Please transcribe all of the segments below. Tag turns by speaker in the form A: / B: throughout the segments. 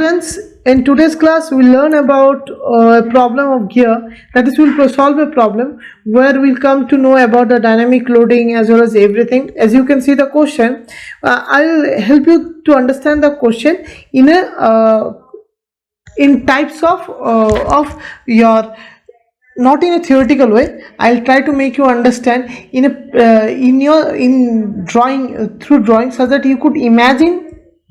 A: students, in today's class we'll learn about a problem of gear, that is we'll solve a problem where we'll come to know about the dynamic loading as well as everything. As you can see the question, I'll help you to understand the question in a in types of your, not in a theoretical way. I'll try to make you understand in a in drawing, through drawing, so that you could imagine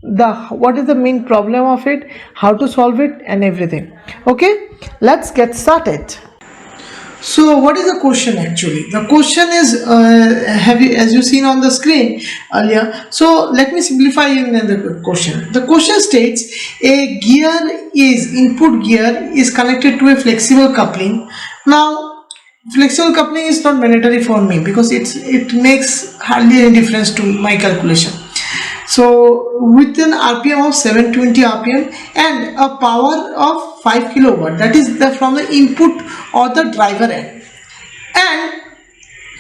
A: the what is the main problem of it, how to solve it and everything. Okay, let's get started. So what is the question actually? The question is, have you, as you seen on the screen earlier, so let me simplify in the question. The question states a gear is, input gear is connected to a flexible coupling. Now flexible coupling is not mandatory for me because it makes hardly any difference to my calculation. So with an RPM of 720 RPM and a power of 5 kilowatt, that is from the input or the driver end, and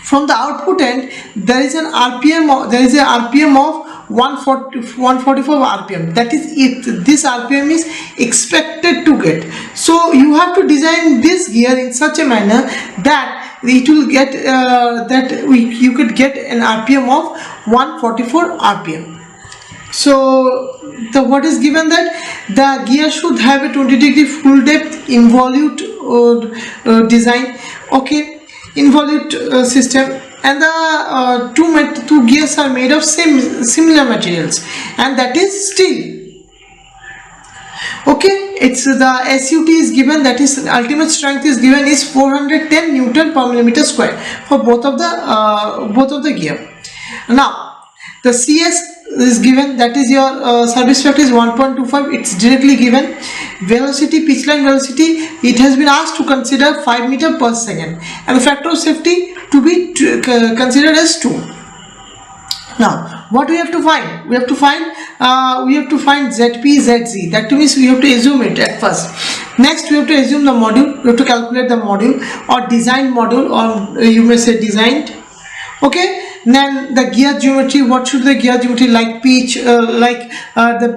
A: from the output end there is an RPM, there is a RPM of 144 RPM. That is it. This RPM is expected to get. So you have to design this gear in such a manner that it will get you could get an RPM of 144 RPM. So what is given, that the gear should have a 20-degree full depth involute design, okay, involute system, and the two gears are made of similar materials, and that is steel. Okay, it's the SUT is given, that is ultimate strength is given is 410 Newton per millimeter square for both of the gear. Now the CS is given, that is your service factor is 1.25, it's directly given. Velocity, pitch line velocity, it has been asked to consider 5 meter per second, and the factor of safety to be considered as 2. Now what we have to find? We have to find ZP, ZZ. That means we have to assume it at first. Next we have to assume the module, we have to calculate the module or design module, or you may say designed. Okay, then the gear geometry, what should the gear geometry, like pitch, the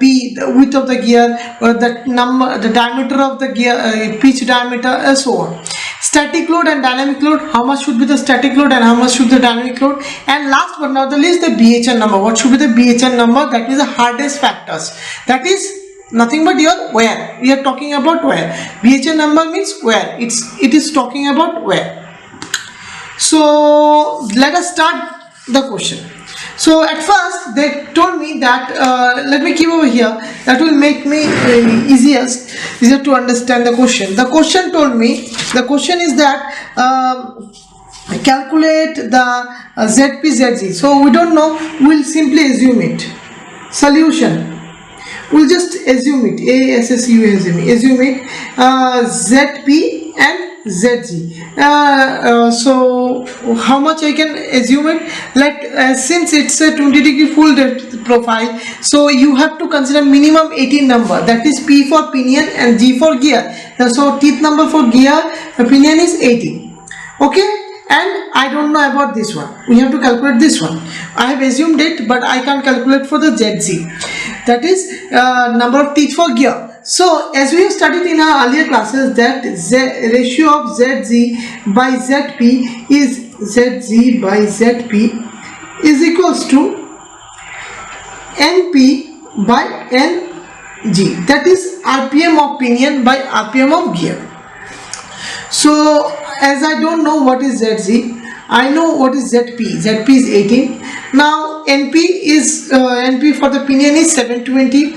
A: width of the gear, the diameter of the gear, pitch diameter, and so on. Static load and dynamic load, how much should be the static load and how much should the dynamic load, and last but not the least the BHN number. What should be the BHN number? That is the hardest factors, that is nothing but your wear. We are talking about wear. BHN number means wear, it is talking about wear. So let us start the question. So at first they told me that let me keep over here, that will make me easier to understand the question. The question told me, the question is that calculate the ZP, ZZ. So we don't know, we'll simply assume it. Solution, we'll just assume it, assume it, ZP and ZG. So how much I can assume it? Like since it's a 20-degree full depth profile, so you have to consider minimum 18 number, that is P for pinion and G for gear. So teeth number for gear pinion is 18. Okay, and I don't know about this one, we have to calculate this one. I have assumed it, but I can't calculate for the ZZ, that is number of teeth for gear. So as we have studied in our earlier classes, that ratio of ZZ by ZP is ZZ by ZP is equals to NP by NG, that is RPM of pinion by RPM of gear. So as I don't know what is ZZ, I know what is ZP. ZP is 18. Now NP is NP for the pinion is 720,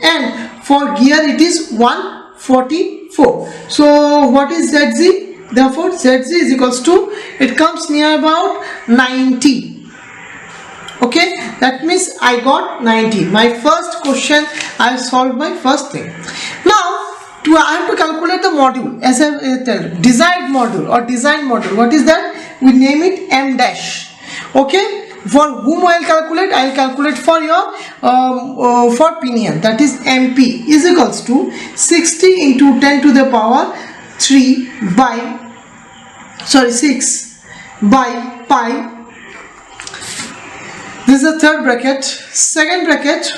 A: and for gear it is 144. So what is ZZ? Therefore ZZ is equals to, it comes near about 90. Okay, that means I got 90. My first question, I have solved my first thing. Now I have to calculate the module, as I tell, desired module or design module. What is that? We name it M dash. Okay, for whom I will calculate? I will calculate for your for pinion, that is MP is equals to 60 into 10 to the power 3 by 6 by pi. This is the third bracket. Second bracket,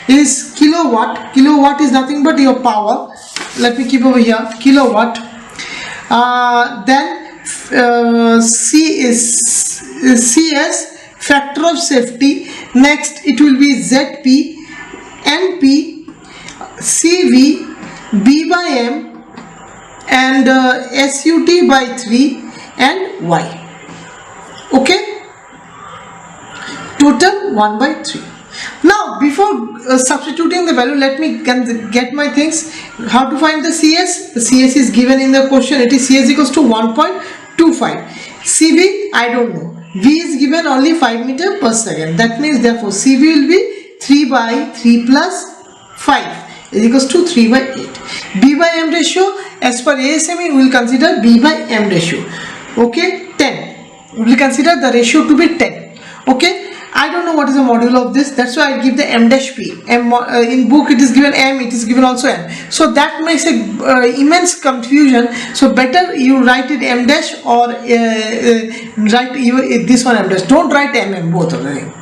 A: is kilowatt. Kilowatt is nothing but your power. Let me keep over here, kilowatt. Then C is CS, factor of safety. Next it will be ZP, NP, CV, B by M, and SUT by 3, and Y. Okay, total 1 by 3. Now before substituting the value, let me get my things. How to find the CS? The CS is given in the question. It is CS equals to 1.25. CV I don't know. V is given only 5 meter per second. That means therefore CV will be 3 by 3 plus 5 is equals to 3 by 8. B by M ratio, as per ASME we will consider B by M ratio. Okay, 10. We will consider the ratio to be 10. Okay. I don't know what is the modulo of this, that's why I give the M dash P. In book it is given M, it is given also M. So that makes a immense confusion. So better you write it M dash or write this one M dash. Don't write MM, both of them.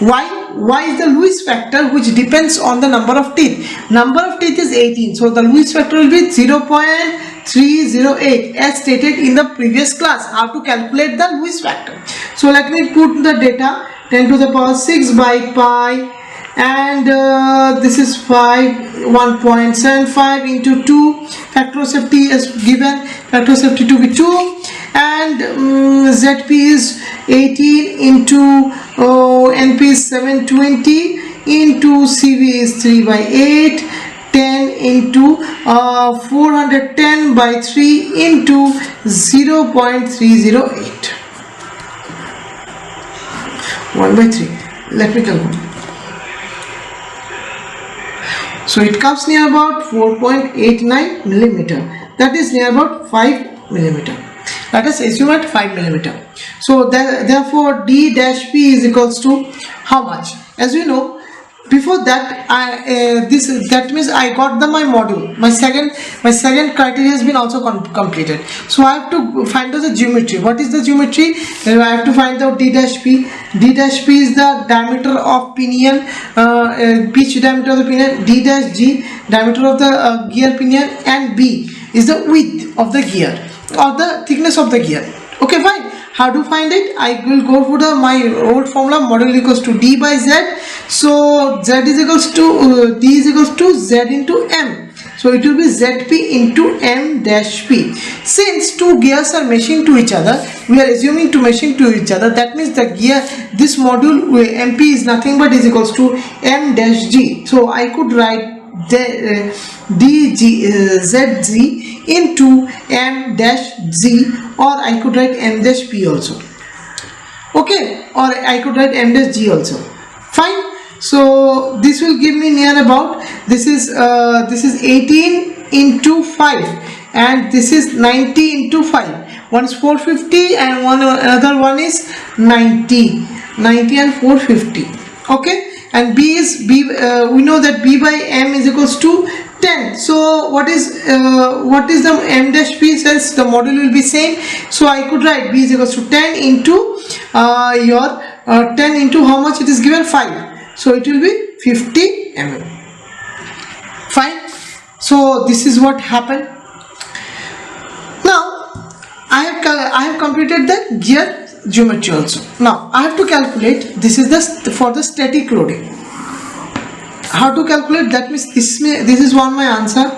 A: Y is the Lewis factor, which depends on the number of teeth. Number of teeth is 18. So the Lewis factor will be 0.308 as stated in the previous class. How to calculate the Lewis factor? So let me put the data. 10 to the power 6 by pi, and this is 1.75 into 2. Factor of safety is given, factor of safety to be 2, and ZP is 18 into NP is 720 into CV is 3 by 8, 10 into 410 by 3 into 0.308. 1 by 3. Let me calculate. So it comes near about 4.89 millimeter. That is near about 5 millimeter. Let us assume at 5 millimeter. So therefore D dash P is equals to how much? As we know, before that that means I got my module. My second criteria has been also completed. So I have to find out the geometry. What is the geometry? I have to find out D dash P. D dash P is the diameter of pinion, pitch diameter of the pinion. D dash G, diameter of the gear pinion, and B is the width of the gear or the thickness of the gear. Okay, fine. How to find it? I will go for my old formula, module equals to D by Z. So Z is equals to D is equals to Z into M. So it will be ZP into M dash P. Since two gears are meshing to each other, we are assuming to meshing to each other. That means the gear, this module MP is nothing but is equals to M dash G. So I could write ZG into M dash Z, or I could write M dash P also. Okay, or I could write M dash G also. Fine. So this will give me near about, this is 18 into 5 and this is 90 into 5. One is 450 and another one is 90 and 450. Okay. And B is we know that B by M is equals to 10. So what is the M dash P, since the module will be same? So I could write B is equals to 10 into 10 into how much it is given, 5. So it will be 50 mm. Fine. So this is what happened. Now I have completed the gear geometry also. Now I have to calculate, this is for the static loading. How to calculate? That means this is my answer,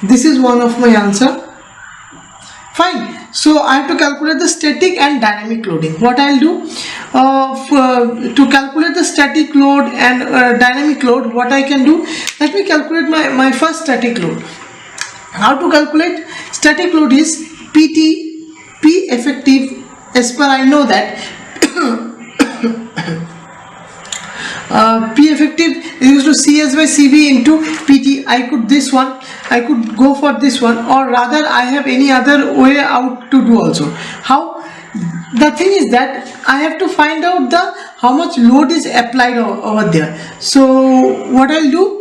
A: this is one of my answer. Fine. So I have to calculate the static and dynamic loading. What I'll do to calculate the static load and dynamic load, what I can do, let me calculate my first static load. How to calculate static load is P effective. As per I know that P effective is equal to CS by CV into PT. I could go for this one, or rather I have any other way out to do also. How? The thing is that I have to find out how much load is applied over there. So what I'll do,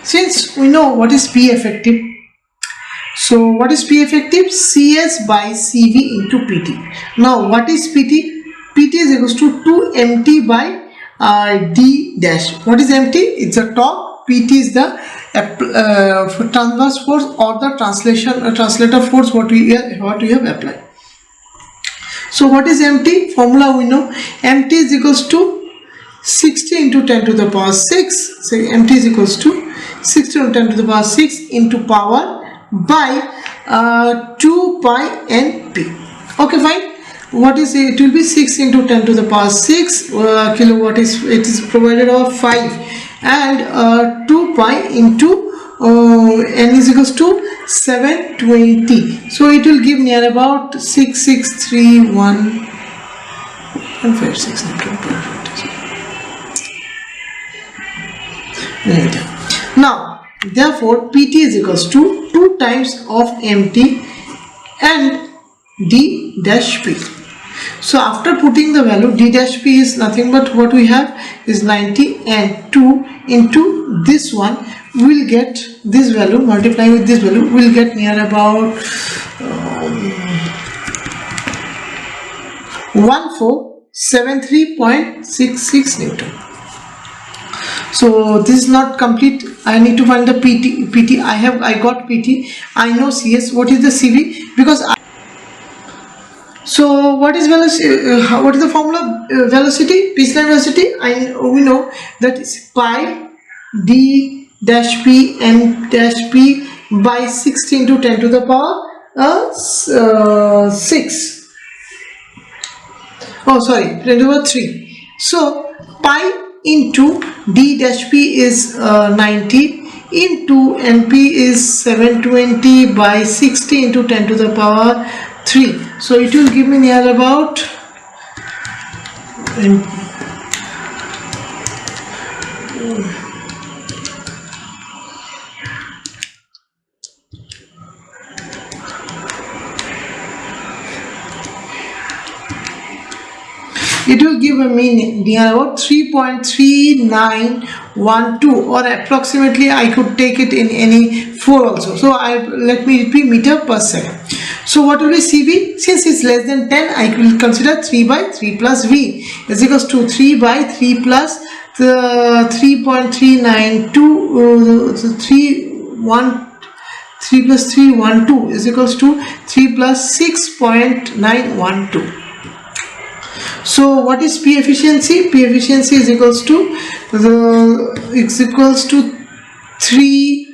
A: since we know what is P effective, so what is P effective? CS by CV into PT. Now what is PT? PT is equals to 2 MT by D dash. What is MT? It's a torque. PT is the transverse force or the translator force what we have applied. So what is MT? Formula we know. MT is equals to 60 into 10 to the power 6. So MT is equals to 60 into 10 to the power 6 into power by 2 pi NP. Okay, fine. What is it? It will be 6 into 10 to the power 6 kilowatt it is provided of 5 and 2 pi into n is equals to 720. So it will give near about 6631 and 56. Now therefore PT is equals to 2 times of MT and D dash P. So after putting the value, D dash P is nothing but what we have is 90 and 2 into this one, we will get this value, multiplying with this value, we will get near about 1473.66 Newton. So this is not complete. I need to find the PT. I got PT. I know CS. What is the CV? Because so what is velocity? What is the formula? Velocity, baseline velocity. We know that is pi d dash p n dash p by 60 into 10 to the power 6. Oh, sorry, 10 to the power 3. So pi into d dash p is 90 into np is 720 by 60 into 10 to the power 3. So it will give me near about it will give me near about 3.3912 or approximately I could take it in any 4 also. So let me repeat meter per second. So what will be CV? Since it's less than 10, I will consider 3 by 3 plus V is equals to 3 by 3 plus the 3.392 3 plus 312 is equals to 3 plus 6.912. So what is P efficiency? P efficiency is equals to 3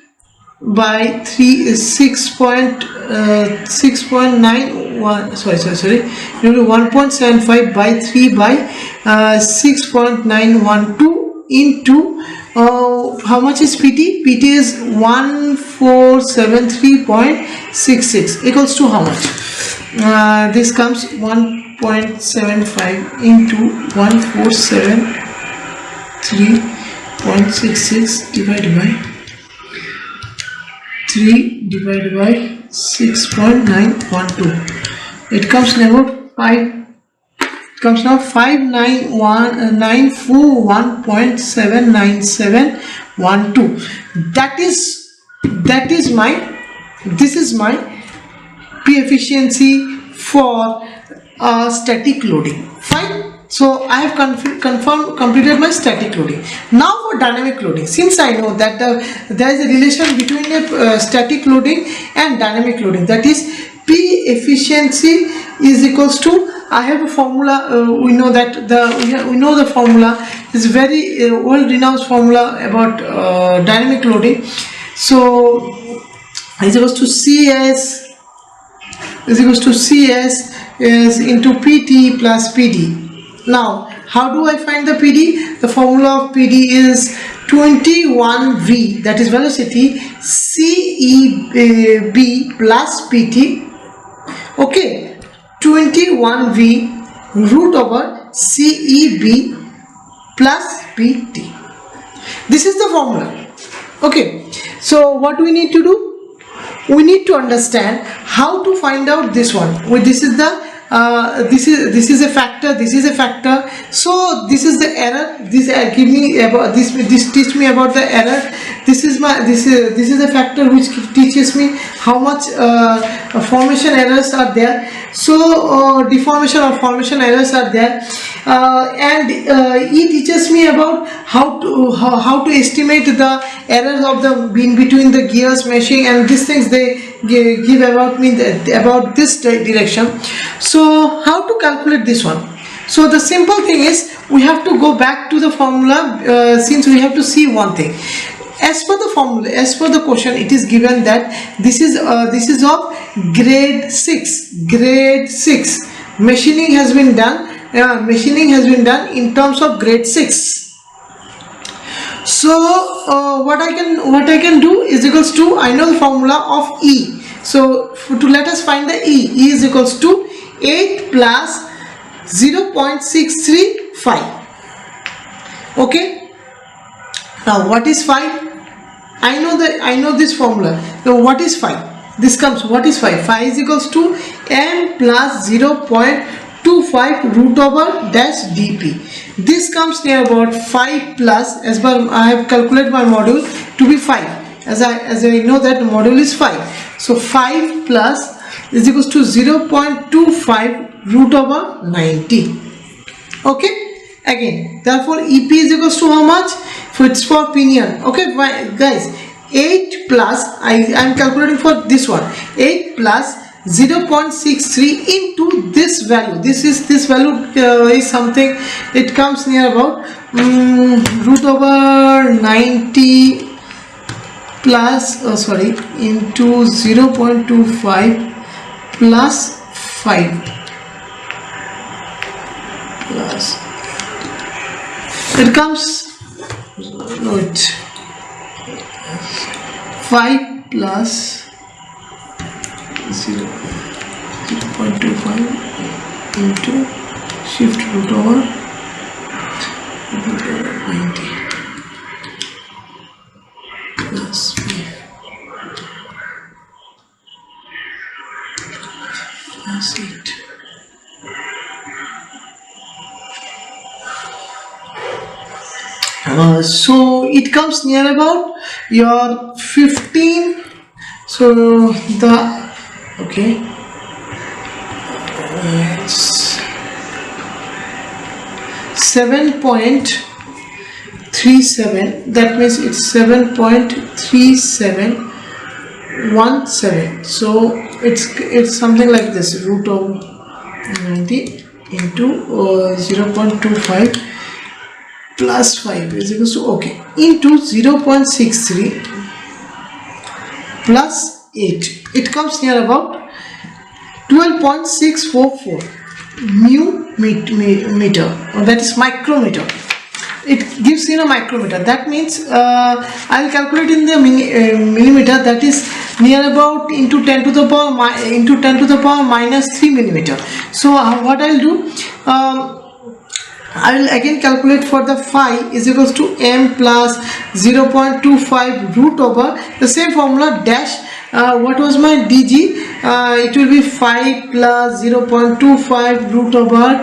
A: by 3 is 6.91 sorry 1.75 by 3 by 6.912 into how much is PT? PT is 1473.66 equals to how much? This comes 1.75 into 1473.66 divided by 3 divided by 6.912. It comes now 5941.79712. This is my P efficiency for static loading. Fine. So I have completed my static loading. Now for dynamic loading, since I know that there is a relation between static loading and dynamic loading, that is P efficiency is equals to, I have a formula. We know that we know the formula is very world renowned formula about dynamic loading. So is equals to CS is into PT plus PD. Now how do I find the PD? The formula of PD is 21V, that is velocity, CEB plus PT. Okay, 21V root over CEB plus PT. This is the formula. Okay, so what we need to do? We need to understand how to find out this one. This is the this is a factor, this is a factor. So this is the error. This give me about this teach me about the error. This is a factor which teaches me how much formation errors are there. So deformation or formation errors are there, and it teaches me about how to estimate the errors of the in between the gears meshing, and these things they give about me about this direction. So how to calculate this one? So the simple thing is, we have to go back to the formula, since we have to see one thing. As per the formula, as per the question, it is given that this is of grade 6. Grade 6 machining has been done. Machining has been done in terms of grade 6. So what I can do is equals to, I know the formula of E. So to let us find the E is equals to 8 plus 0.635. Okay. Now what is 5? I know this formula. So what is 5? This comes, what is 5? 5 is equals to m plus 0.25 root over dash dp. This comes near about 5 plus, as per I have calculated my module to be 5, as I know that the module is 5. So 5 plus is equals to 0.25 root over 90. Okay. Again, therefore EP is equals to how much? It's for pinion. Okay guys, 8 plus, I am calculating for this one, 8 plus 0.63 into this value. This value is something, it comes near about root over 90 plus into 0.25 plus 5 plus, it comes 5 plus 0.25 into shift root over 90 plus 5 plus 8. So it comes near about your 15. So the it's 7.37. That means it's 7.3717. So it's something like this, root of 90 into 0.25 plus 5 is equals to into 0.63 plus 8. It comes near about 12.644 mu meter, that is micrometer. It gives in a micrometer. That means I will calculate in the millimeter. That is near about into 10 to the power minus 3 millimeter. So what I will do, I will again calculate for the phi is equals to m plus 0.25 root over the same formula dash. What was my dg? It will be 5 plus 0.25 root over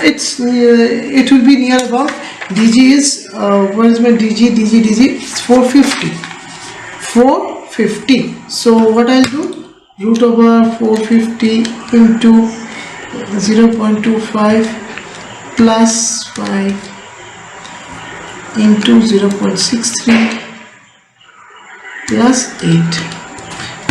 A: it will be near about dg is what is my dg? It's 450. So what I'll do, root over 450 into 0.25 plus 5 into 0.63 plus 8,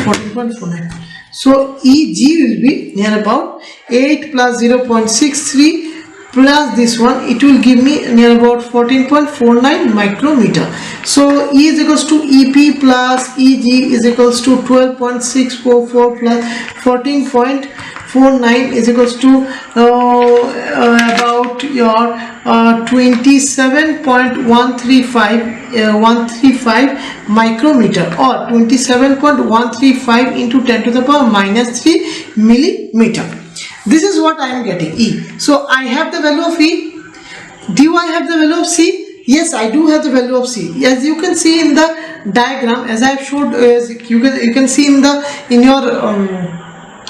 A: 14.49. So EG will be near about 8 plus 0.63 plus this one, it will give me near about 14.49 micrometer. So E is equals to EP plus EG is equals to 12.644 plus 14.49 is equals to about your 27.135 micrometer, or 27.135 into 10 to the power minus 3 millimeter. This is what I am getting, E. So I have the value of E. Do I have the value of C? Yes, I do have the value of C. As you can see in the diagram, as I have showed, you can see in your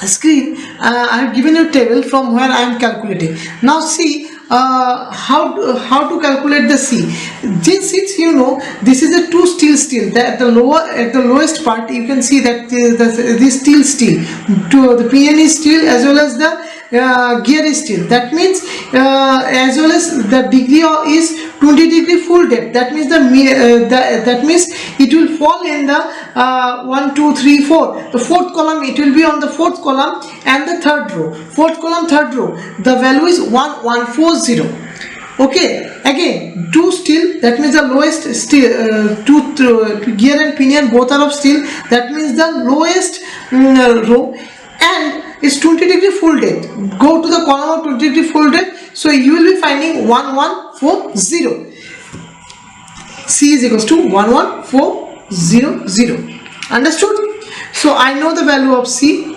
A: screen, I have given you a table from where I am calculating. Now see, how to calculate the C. This is, you know, this is a two steel. That the lowest part you can see that this steel to the pinion is steel as well as the gear is steel. That means as well as the degree is 20 degree full depth. That means that means it will fall in the 1 2 3 4, the fourth column. It will be on the fourth column and the third row, fourth column, third row. The value is 1140. Okay, again two steel, that means the lowest steel, gear and pinion both are of steel. That means the lowest row, and it's 20 degree full depth. Go to the column of 20 degree full depth, so you will be finding 1140. C is equals to 11400. Understood? So I know the value of C,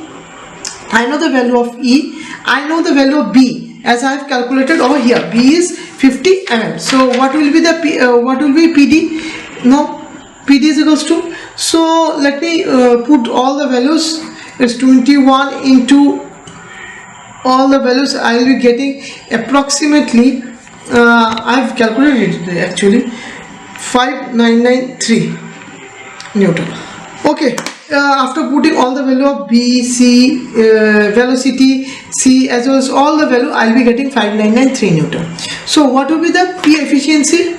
A: I know the value of E, I know the value of B as I have calculated over here. B is 50 mm. So what will be the PD? No, PD is equals to, so let me put all the values. It's 21 into all the values. I will be getting approximately, I've calculated it actually, 5993 Newton. Okay, after putting all the value of B, C, velocity, C as well as all the value, I'll be getting 5993 Newton. So what will be the P efficiency?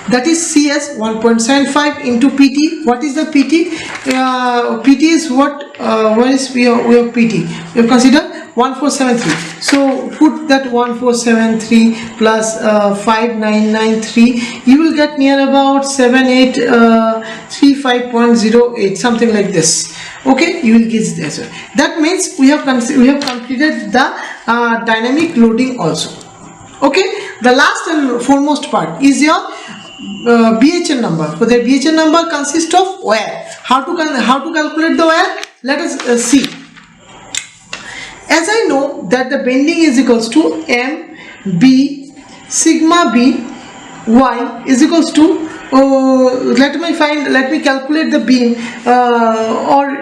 A: That is CS 1.75 into PT. What is the PT? PT is what? What is we have PT? We have considered 1473. So put that 1473 plus 5993. You will get near about 7835.08, something like this. Okay, you will get this. That means we have completed the dynamic loading also. Okay, the last and foremost part is your BHN number. So the BHN number consists of wear. How to calculate the wear? Let us see. As I know that the bending is equals to MB sigma B Y is equals to, let me calculate the beam,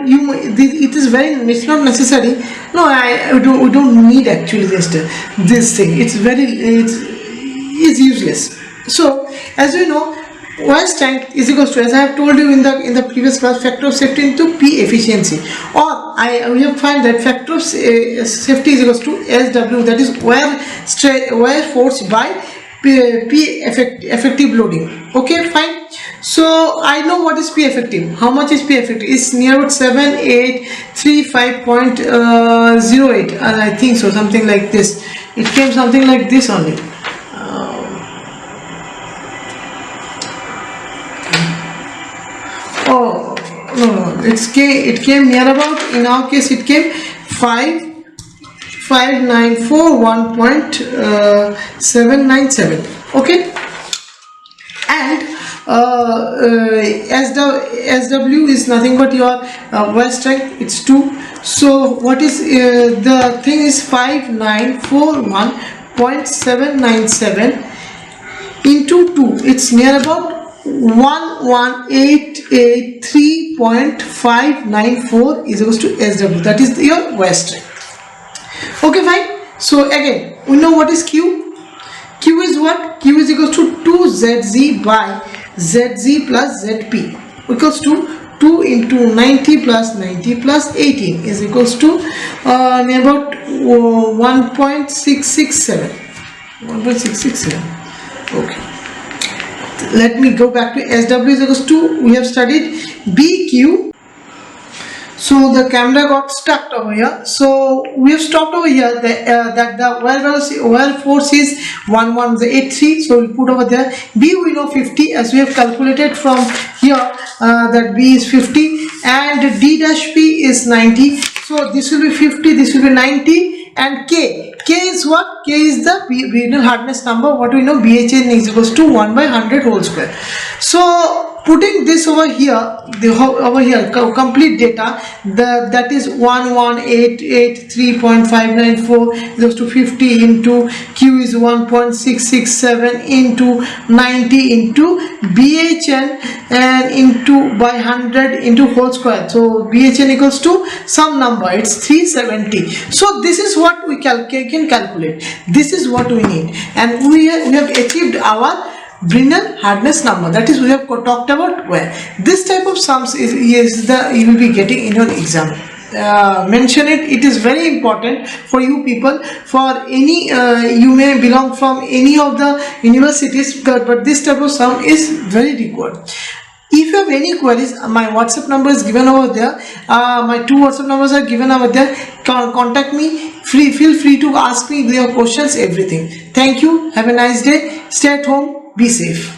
A: it is it's not necessary. No, we don't need actually this thing. It's useless. So as you know, wear strength is equals to, as I have told you in the previous class, factor of safety into P efficiency, or we have find that factor of safety is equals to SW, that is wear force by P effective loading. Okay, fine. So I know what is P effective. How much is P effective? It's near about 7835.08, I think so, something like this. It came something like this only. No, it came near about, in our case it came 55941.797. okay, and SW is nothing but your wear strength, it's 2. So what is the thing is 5941.797 into 2, it's near about 11883.594 is equals to SW, that is your wear strength. Okay, fine. So again we know what is Q. Q is what? Q is equals to 2ZZ by ZZ plus ZP equals to 2 into 90 plus 90 plus 18 is equals to near about 1.667. Okay, let me go back to SW is equals to, we have studied BQ. So the camera got stuck over here, so we have stopped over here. That the wear force is 1183, so we'll put over there. B we know 50, as we have calculated from here, that B is 50 and D dash P is 90. So this will be 50, this will be 90, and K is what? K is the Beardall hardness number. What we know, BHN is equals to 1/100 whole square. So putting this over here, complete data, that is 1188.3.594 is to 50 into Q is 1.667 into 90 into BHN and into by 100 into whole square. So BHN equals to some number, it's 370. So this is what we can calculate. This is what we need, and we have achieved our Brinell hardness number. That is, we have talked about where this type of sums is the you will be getting in your exam. Mention it. It is very important for you people. For any you may belong from any of the universities, but this type of sum is very required. If you have any queries, my WhatsApp number is given over there. My 2 WhatsApp numbers are given over there. Contact me. Feel free to ask me your questions, everything. Thank you. Have a nice day. Stay at home. Be safe.